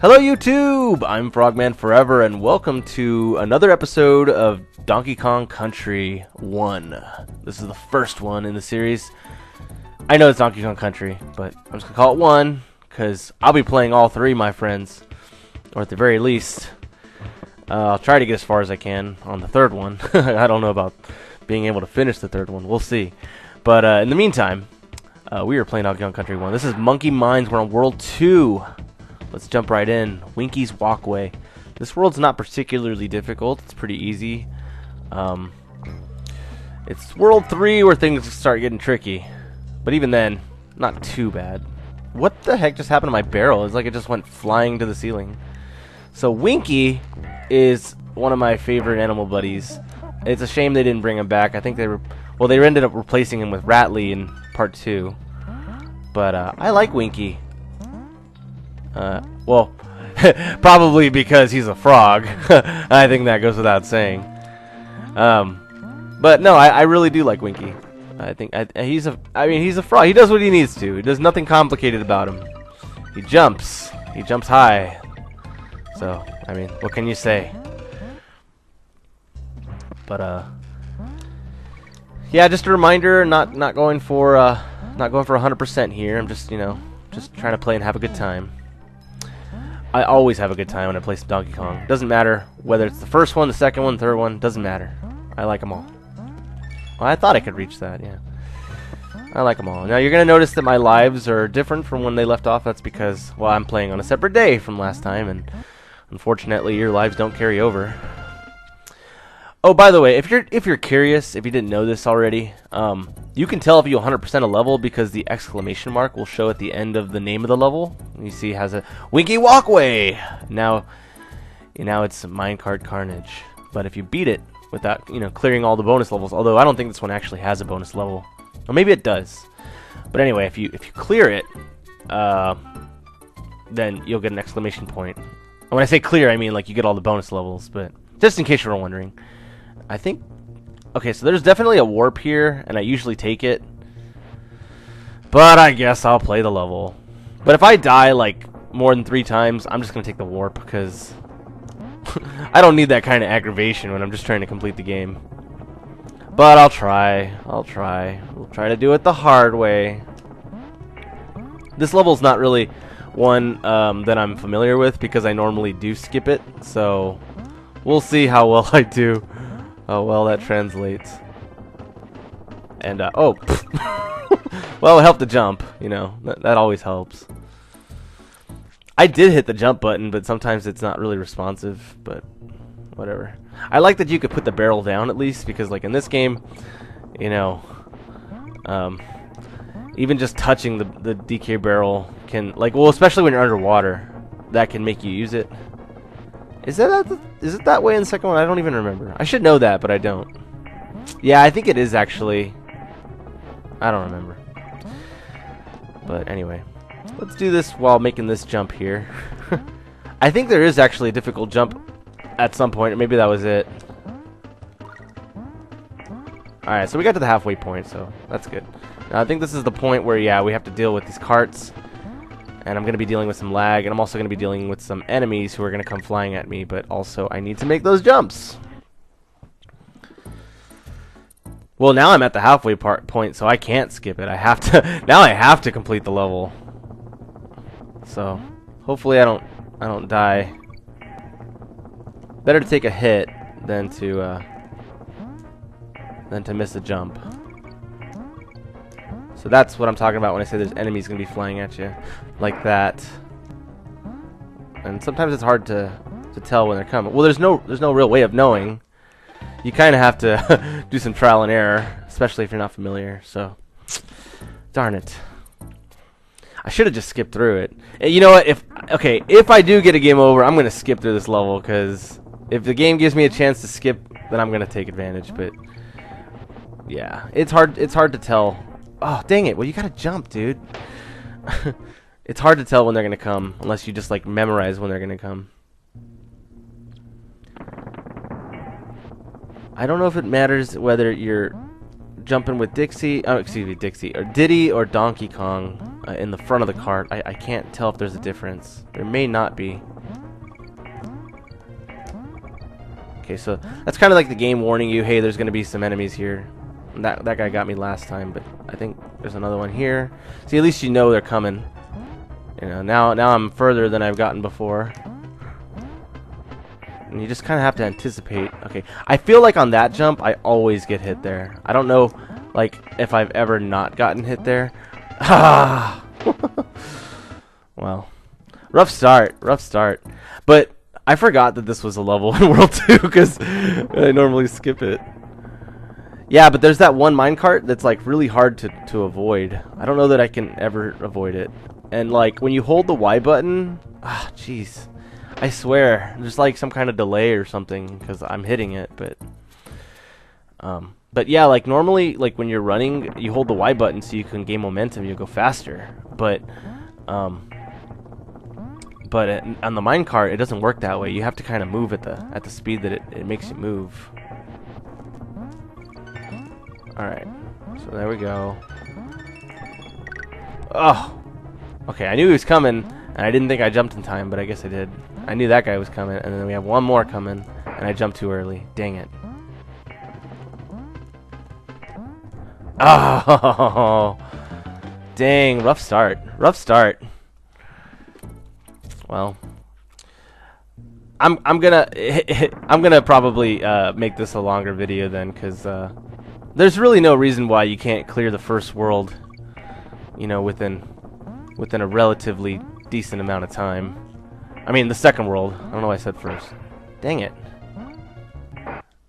Hello YouTube! I'm Frogman Forever and welcome to another episode of Donkey Kong Country 1. This is the first one in the series. I know it's Donkey Kong Country, but I'm just going to call it 1 because I'll be playing all three, my friends. Or at the very least, I'll try to get as far as I can on the third one. I don't know about being able to finish the third one. We'll see. But in the meantime, we are playing Donkey Kong Country 1. This is Monkey Mines. We're on World 2. Let's jump right in. Winky's Walkway. This world's not particularly difficult. It's pretty easy. It's World 3 where things start getting tricky. But even then, not too bad. What the heck just happened to my barrel? It's like it just went flying to the ceiling. So Winky is one of my favorite animal buddies. It's a shame they didn't bring him back. I think they ended up replacing him with Rattly in part 2. But I like Winky. Well, probably because he's a frog. I think that goes without saying. But no, I really do like Winky. I think he's a frog. He does what he needs to. There's nothing complicated about him. He jumps. He jumps high. So, I mean, what can you say? But yeah, just a reminder, not going for 100% here. I'm just, just trying to play and have a good time. I always have a good time when I play some Donkey Kong. Doesn't matter whether it's the first one, the second one, the third one. Doesn't matter. I like them all. Well, I thought I could reach that, yeah. I like them all. Now, you're going to notice that my lives are different from when they left off. That's because, well, I'm playing on a separate day from last time, and unfortunately, your lives don't carry over. Oh, by the way, if you're curious, if you didn't know this already, you can tell if you 100% a level because the exclamation mark will show at the end of the name of the level. You see, it has a Winky Walkway. Now it's Minecart Carnage. But if you beat it without, clearing all the bonus levels, although I don't think this one actually has a bonus level, or maybe it does. But anyway, if you clear it, then you'll get an exclamation point. And when I say clear, I mean like you get all the bonus levels. But just in case you were wondering. I think... Okay, so there's definitely a warp here, and I usually take it. But I guess I'll play the level. But if I die, like, more than 3 times, I'm just going to take the warp, because... I don't need that kind of aggravation when I'm just trying to complete the game. But I'll try. We'll try to do it the hard way. This level's not really one that I'm familiar with, because I normally do skip it, so... We'll see how well I do. Oh, well, that translates. And, oh. Well, it helped to jump, That always helps. I did hit the jump button, but sometimes it's not really responsive, but whatever. I like that you could put the barrel down at least, because, like, in this game, even just touching the DK barrel can, like, well, especially when you're underwater, that can make you use it. Is it that way in the second one? I don't even remember. I should know that, but I don't. Yeah, I think it is actually. I don't remember. But anyway, let's do this while making this jump here. I think there is actually a difficult jump at some point, or maybe that was it. Alright, so we got to the halfway point, so that's good. Now I think this is the point where, yeah, we have to deal with these carts. And I'm going to be dealing with some lag, and I'm also going to be dealing with some enemies who are going to come flying at me, but also I need to make those jumps. Well, now I'm at the halfway point, so I can't skip it. Now I have to complete the level. So, hopefully I don't die. Better to take a hit than to miss a jump. So that's what I'm talking about when I say there's enemies going to be flying at you. Like that. And sometimes it's hard to tell when they're coming. Well, there's no real way of knowing. You kind of have to do some trial and error, especially if you're not familiar. So, darn it. I should have just skipped through it. And you know what? If I do get a game over, I'm going to skip through this level, because if the game gives me a chance to skip, then I'm going to take advantage. But, yeah. It's hard to tell. Oh, dang it. Well, you gotta jump, dude. It's hard to tell when they're gonna come, unless you just, like, memorize when they're gonna come. I don't know if it matters whether you're jumping with Dixie, excuse me, Dixie, or Diddy or Donkey Kong in the front of the cart. I can't tell if there's a difference. There may not be. Okay, so that's kind of like the game warning you, hey, there's going to be some enemies here. That guy got me last time, but I think there's another one here. See, at least you know they're coming. You know, now I'm further than I've gotten before. And you just kind of have to anticipate. Okay, I feel like on that jump, I always get hit there. I don't know, like, if I've ever not gotten hit there. Ah! Well, rough start, rough start. But I forgot that this was a level in World 2 because I normally skip it. Yeah, but there's that one minecart that's like really hard to avoid. I don't know that I can ever avoid it. And like when you hold the Y button, ah, jeez, I swear there's like some kind of delay or something because I'm hitting it. But yeah, like normally, like when you're running, you hold the Y button so you can gain momentum, you go faster. But on the minecart, it doesn't work that way. You have to kind of move at the speed that it makes you move. Alright, so there we go. Oh! Okay, I knew he was coming, and I didn't think I jumped in time, but I guess I did. I knew that guy was coming, and then we have one more coming, and I jumped too early. Dang it. Oh! Dang, rough start. Rough start. Well, I'm gonna probably make this a longer video then, because there's really no reason why you can't clear the first world, you know, within a relatively decent amount of time. I mean, the second world. I don't know why I said first. Dang it.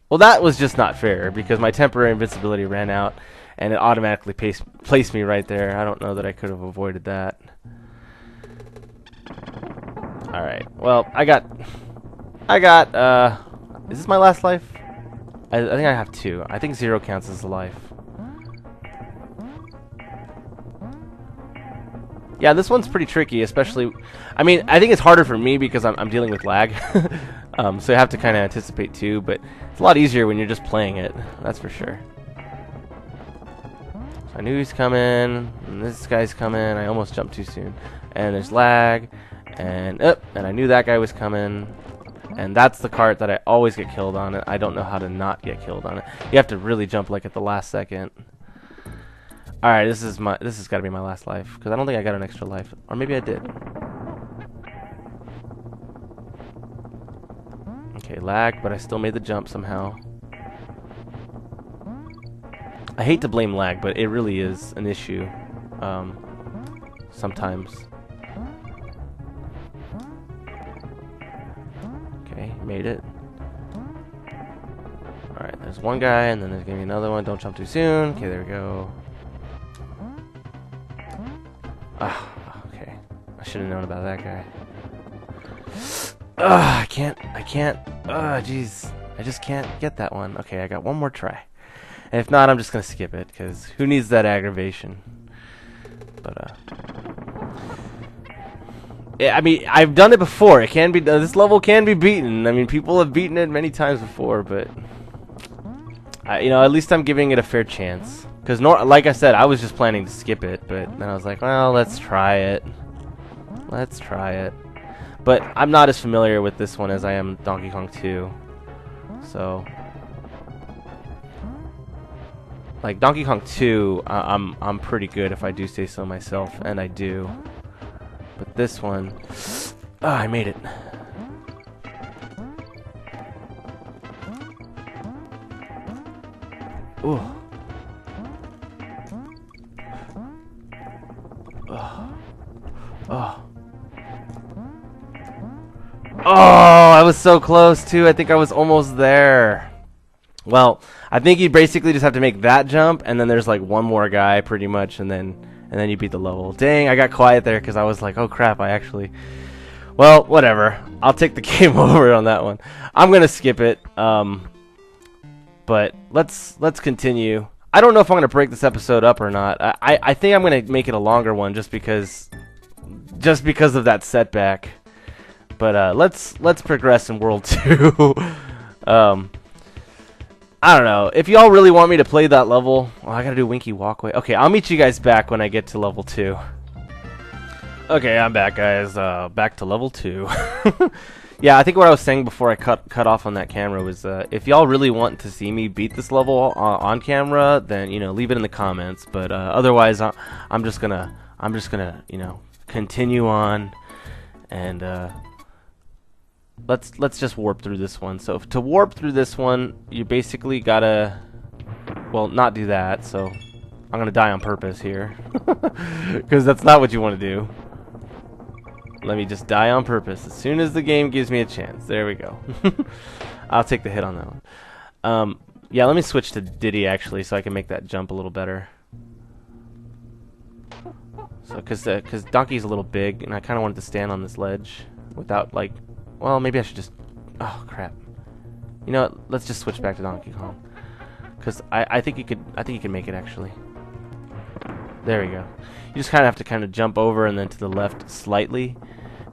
Well, that was just not fair, because my temporary invincibility ran out, and it automatically placed me right there. I don't know that I could have avoided that. Alright, well, I got, is this my last life? I think I have 2. I think 0 counts as a life. Yeah, this one's pretty tricky, especially, I mean, I think it's harder for me because I'm dealing with lag. So you have to kind of anticipate too, but it's a lot easier when you're just playing it, that's for sure. So I knew he was coming, and this guy's coming, I almost jumped too soon. And there's lag, and I knew that guy was coming. And that's the cart that I always get killed on. And I don't know how to not get killed on it. You have to really jump like at the last second. All right, this has got to be my last life because I don't think I got an extra life, or maybe I did. Okay, lag, but I still made the jump somehow. I hate to blame lag, but it really is an issue sometimes. Okay, made it. Alright, there's one guy, and then there's gonna be another one. Don't jump too soon. Okay, there we go. Ah, okay. I should have known about that guy. I can't. Jeez. I just can't get that one. Okay, I got one more try. And if not, I'm just gonna skip it, because who needs that aggravation? But, yeah, I mean, I've done it before. It can be done. This level can be beaten. I mean, people have beaten it many times before, but you know, at least I'm giving it a fair chance. Because, like I said, I was just planning to skip it, but then I was like, well, let's try it. Let's try it. But I'm not as familiar with this one as I am Donkey Kong 2. So, like Donkey Kong 2, I'm pretty good if I do say so myself, and I do. But this one, I made it. Ooh. Oh. Oh, I was so close too. I think I was almost there. Well, I think you basically just have to make that jump, and then there's like one more guy pretty much, and then you beat the level. Dang, I got quiet there because I was like, oh crap, I actually... Well, whatever. I'll take the game over on that one. I'm gonna skip it. But let's continue. I don't know if I'm gonna break this episode up or not. I think I'm gonna make it a longer one just because of that setback. But let's progress in World 2. I don't know. If y'all really want me to play that level, well, I gotta do Winky Walkway. Okay, I'll meet you guys back when I get to level 2. Okay, I'm back, guys. Back to level 2. Yeah, I think what I was saying before I cut off on that camera was, if y'all really want to see me beat this level on camera, then leave it in the comments. But otherwise, I'm just gonna continue on, and let's just warp through this one. So to warp through this one, you basically gotta, well, not do that. So I'm gonna die on purpose here, because that's not what you want to do. Let me just die on purpose as soon as the game gives me a chance. There we go. I'll take the hit on that one. Yeah, let me switch to Diddy actually, so I can make that jump a little better. So, because Donkey's a little big, and I kind of wanted to stand on this ledge without, like, well, maybe I should just. Oh crap! You know what? Let's just switch back to Donkey Kong, because I think you could. I think you can make it actually. There we go. You just kind of have to kind of jump over and then to the left slightly,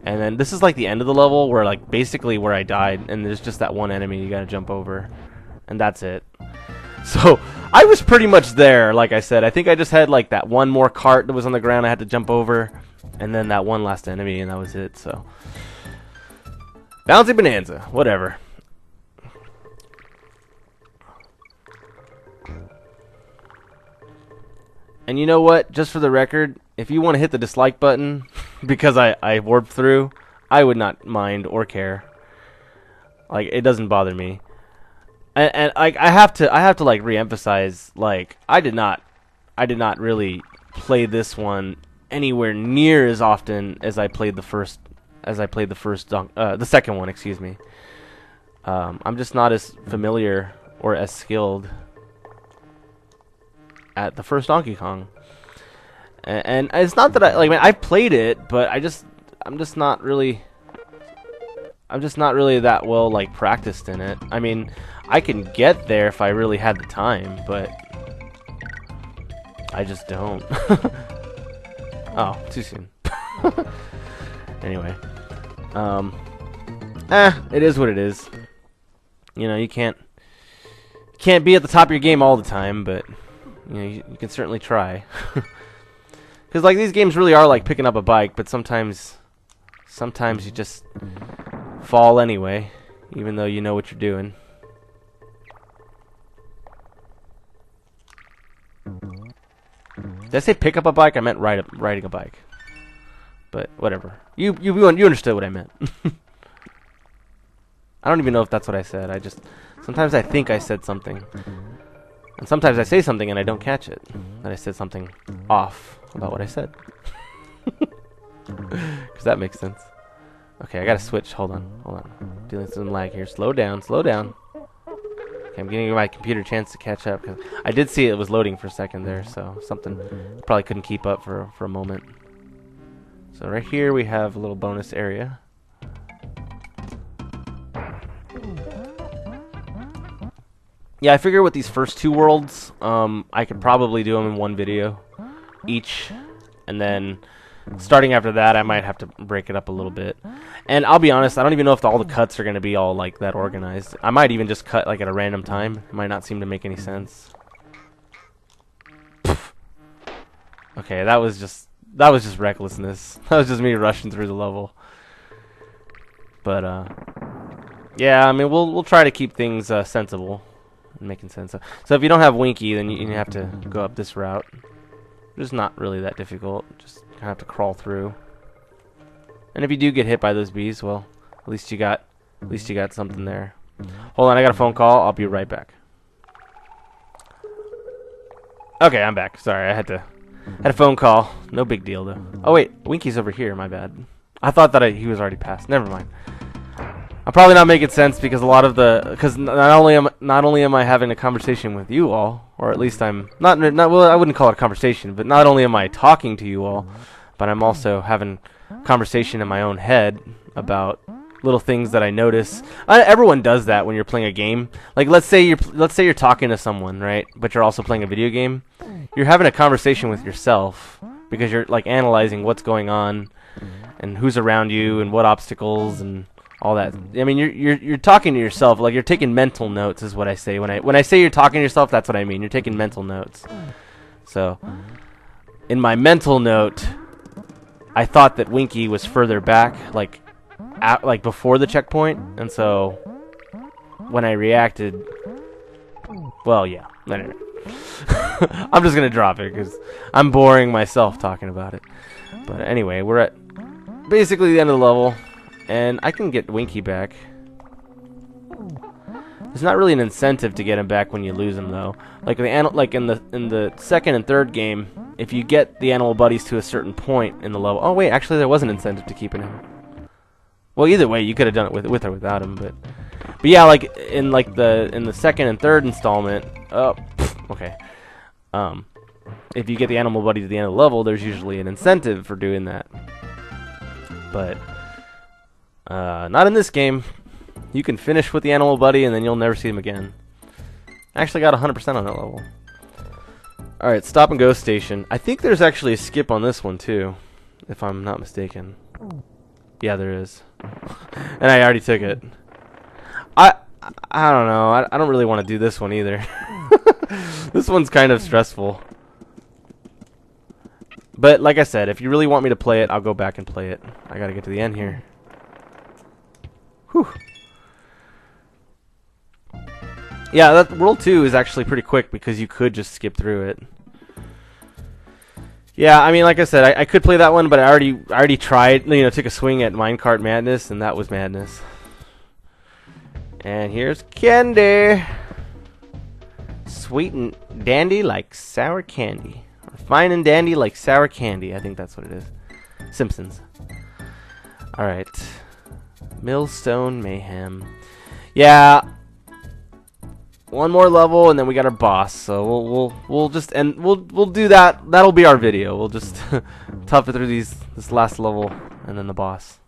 and then this is like the end of the level where like basically where I died, and there's just that one enemy you got to jump over, and that's it. So I was pretty much there, like I said. I think I just had like that one more cart that was on the ground I had to jump over, and then that one last enemy, and that was it. So Bouncy Bonanza, whatever. And you know what? Just for the record, if you want to hit the dislike button because I warped through, I would not mind or care. Like, it doesn't bother me. And like I have to like reemphasize, like I did not really play this one anywhere near as often as I played the second one, excuse me. I'm just not as familiar or as skilled at the first Donkey Kong, and it's not that I played it, but I'm just not really that well like practiced in it. I mean, I can get there if I really had the time, but I just don't. Oh, too soon. Anyway, it is what it is. You can't be at the top of your game all the time, but you can certainly try. Because like these games really are like picking up a bike, but sometimes you just fall anyway, even though you know what you're doing. Did I say pick up a bike? I meant riding a bike. But whatever. You understood what I meant. I don't even know if that's what I said. Sometimes I think I said something. And sometimes I say something and I don't catch it. That I said something off about what I said. Because that makes sense. Okay, I gotta switch. Hold on. Dealing with some lag here. Slow down. Okay, I'm giving my computer a chance to catch up. Cause I did see it was loading for a second there, so something probably couldn't keep up for a moment. So right here we have a little bonus area. Yeah, I figure with these first two worlds, I could probably do them in one video each, and then starting after that, I might have to break it up a little bit. And I'll be honest, I don't even know if all the cuts are going to be all like that organized. I might even just cut like at a random time. It might not seem to make any sense. Okay, that was just recklessness. That was just me rushing through the level. But yeah, I mean we'll try to keep things sensible. Making sense. So if you don't have Winky, then you have to go up this route. It's not really that difficult. Just kind of have to crawl through. And if you do get hit by those bees, well, at least you got something there. Hold on, I got a phone call. I'll be right back. Okay, I'm back. Sorry, I had a phone call. No big deal though. Oh wait, Winky's over here. My bad. I thought that he was already passed. Never mind. I'm probably not making sense because because not only am I having a conversation with you all, or at least I'm not well, I wouldn't call it a conversation, but not only am I talking to you all, but I'm also having conversation in my own head about little things that I notice. Everyone does that when you're playing a game. Like let's say you're talking to someone, right? But you're also playing a video game. You're having a conversation with yourself because you're like analyzing what's going on and who's around you and what obstacles and all that. I mean, you're talking to yourself, like you're taking mental notes, is what I say. When I say you're talking to yourself, that's what I mean. You're taking mental notes. So, in my mental note, I thought that Winky was further back, like before the checkpoint, and so when I reacted, well, yeah. No. I'm just gonna drop it because I'm boring myself talking about it. But anyway, we're at basically the end of the level, and I can get Winky back. There's not really an incentive to get him back when you lose him, though. Like in the second and third game, if you get the animal buddies to a certain point in the level. Oh wait, actually there was an incentive to keeping him. Well, either way, you could have done it with or without him, but yeah, like in the second and third installment. Oh, okay. If you get the animal buddies at the end of the level, there's usually an incentive for doing that. But not in this game. You can finish with the animal buddy and then you'll never see him again. I actually got 100% on that level. Alright, stop and go station. I think there's actually a skip on this one too, if I'm not mistaken. Yeah, there is. And I already took it. I don't know. I don't really want to do this one either. This one's kind of stressful. But like I said, if you really want me to play it, I'll go back and play it. I gotta get to the end here. Whew. Yeah, that World 2 is actually pretty quick because you could just skip through it. Yeah, I mean, like I said, I could play that one, but I already tried, took a swing at Minecart Madness, and that was madness. And here's candy. Sweet and dandy like sour candy. Or fine and dandy like sour candy. I think that's what it is. Simpsons. Alright. Millstone Mayhem. Yeah. One more level and then we got our boss. So we'll just end we'll do that. That'll be our video. We'll just tough it through this last level and then the boss.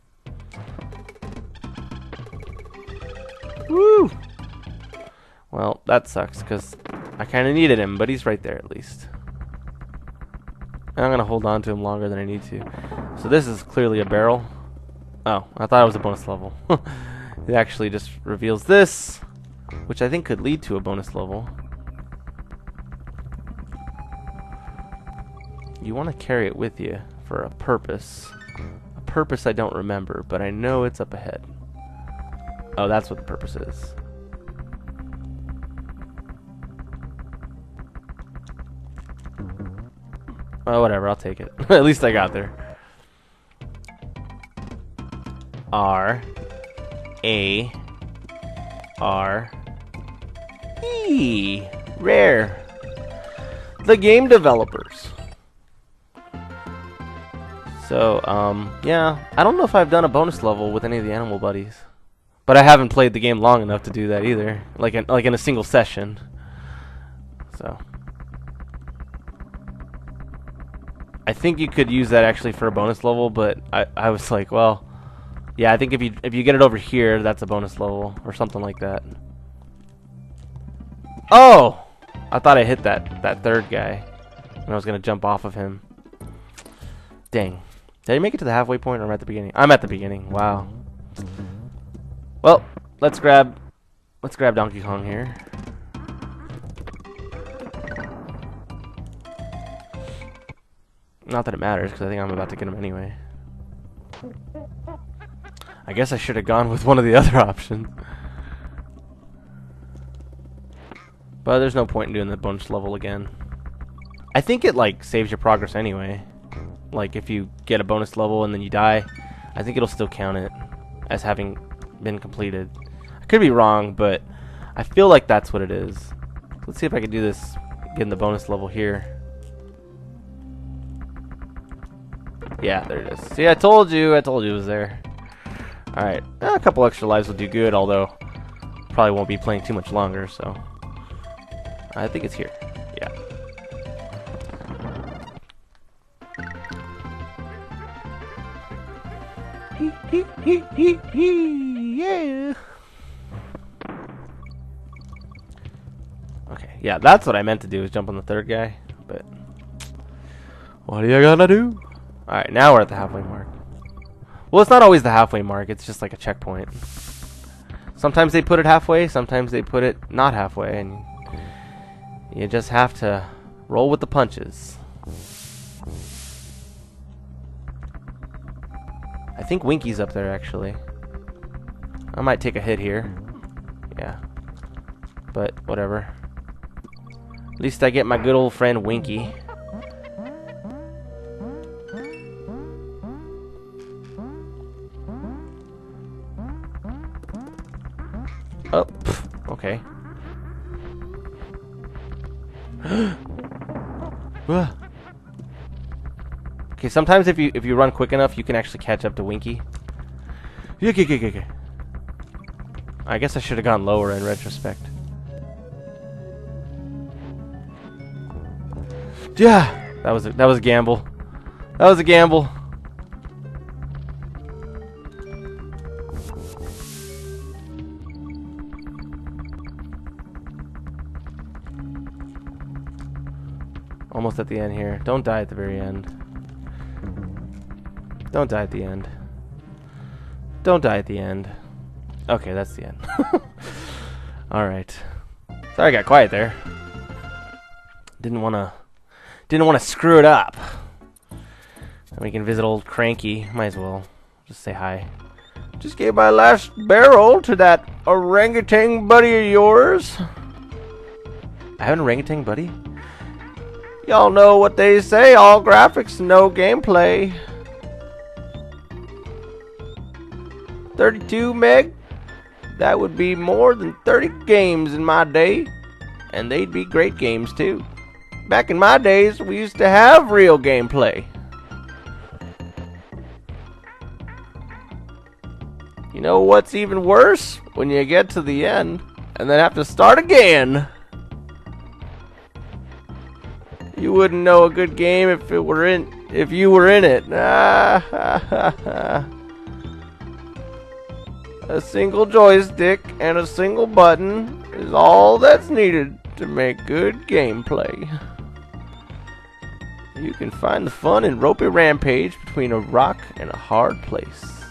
Woo! Well, that sucks because I kind of needed him, but he's right there at least. And I'm going to hold on to him longer than I need to. So this is clearly a barrel. Oh, I thought it was a bonus level. It actually just reveals this, which I think could lead to a bonus level. You want to carry it with you for a purpose. A purpose I don't remember, but I know it's up ahead. Oh, that's what the purpose is. Oh, whatever, I'll take it. At least I got there. R A R E. Rare. The game developers. So, yeah, I don't know if I've done a bonus level with any of the animal buddies. But I haven't played the game long enough to do that either. Like in a single session. So I think you could use that actually for a bonus level, but I was like, well, yeah, I think if you get it over here, that's a bonus level or something like that. Oh! I thought I hit that third guy and I was gonna jump off of him. Dang. Did I make it to the halfway point or am I at the beginning? I'm at the beginning. Wow. Well, let's grab Donkey Kong here. Not that it matters, because I think I'm about to get him anyway. I guess I should have gone with one of the other options. But there's no point in doing the bonus level again. I think it, like, saves your progress anyway. Like, if you get a bonus level and then you die, I think it'll still count it as having been completed. I could be wrong, but I feel like that's what it is. Let's see if I can do this, getting the bonus level here. Yeah, there it is. See, I told you it was there. Alright, a couple extra lives will do good, although probably won't be playing too much longer, so I think it's here. Yeah. Yeah. Okay, yeah, that's what I meant to do, is jump on the third guy, but what are you gonna do? Alright, now we're at the halfway mark. Well, it's not always the halfway mark. It's just like a checkpoint. Sometimes they put it halfway. Sometimes they put it not halfway. And you just have to roll with the punches. I think Winky's up there, actually. I might take a hit here. Yeah. But, whatever. At least I get my good old friend Winky. Oh, pff, okay. Okay, sometimes if you run quick enough, you can actually catch up to Winky. Okay. I guess I should have gone lower in retrospect. Yeah, that was a gamble. That was a gamble. Almost at the end here. Don't die at the very end. Don't die at the end. Don't die at the end. Okay, that's the end. Alright. Sorry I got quiet there. Didn't wanna screw it up. And we can visit old Cranky. Might as well just say hi. Just gave my last barrel to that orangutan buddy of yours. I have an orangutan buddy? Y'all know what they say, all graphics, no gameplay. 32 meg? That would be more than 30 games in my day. And they'd be great games too. Back in my days, we used to have real gameplay. You know what's even worse? When you get to the end and then have to start again. You wouldn't know a good game if you were in it. A single joystick and a single button is all that's needed to make good gameplay. You can find the fun in ropey rampage between a rock and a hard place.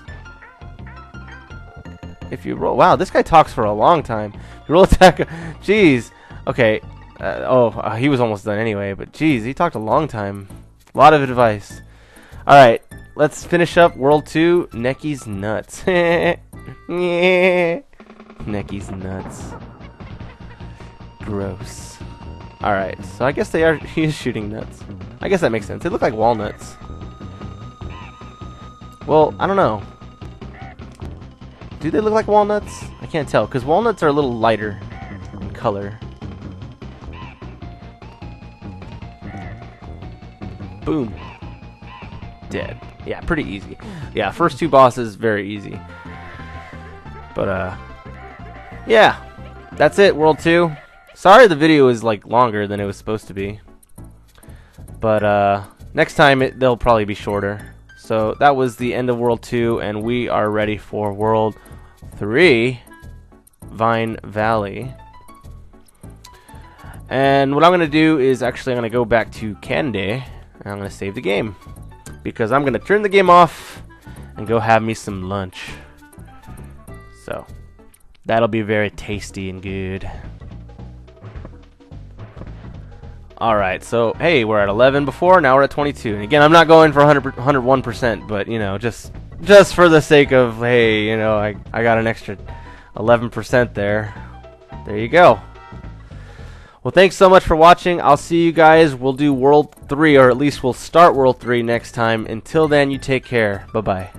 If you roll, wow, this guy talks for a long time. You roll attack, jeez. Okay. He was almost done anyway, but geez, he talked a long time. A lot of advice. Alright, let's finish up World 2, Necky's Nuts. Necky's Nuts. Gross. Alright, so I guess he is shooting nuts. I guess that makes sense. They look like walnuts. Well, I don't know. Do they look like walnuts? I can't tell, because walnuts are a little lighter in color. Boom. Dead. Yeah, pretty easy. Yeah, first two bosses, very easy. But, yeah. That's it, World 2. Sorry the video is, like, longer than it was supposed to be. But, next time they'll probably be shorter. So, that was the end of World 2, and we are ready for World 3, Vine Valley. And what I'm going to do is, actually, I'm going to go back to Candy. And I'm going to save the game. Because I'm going to turn the game off and go have me some lunch. So, that'll be very tasty and good. Alright, so, hey, we're at 11 before, now we're at 22. And again, I'm not going for 101%, but, you know, just for the sake of, hey, you know, I got an extra 11% there. There you go. Well, thanks so much for watching. I'll see you guys. We'll do World 3, or at least we'll start World 3 next time. Until then, you take care. Bye-bye.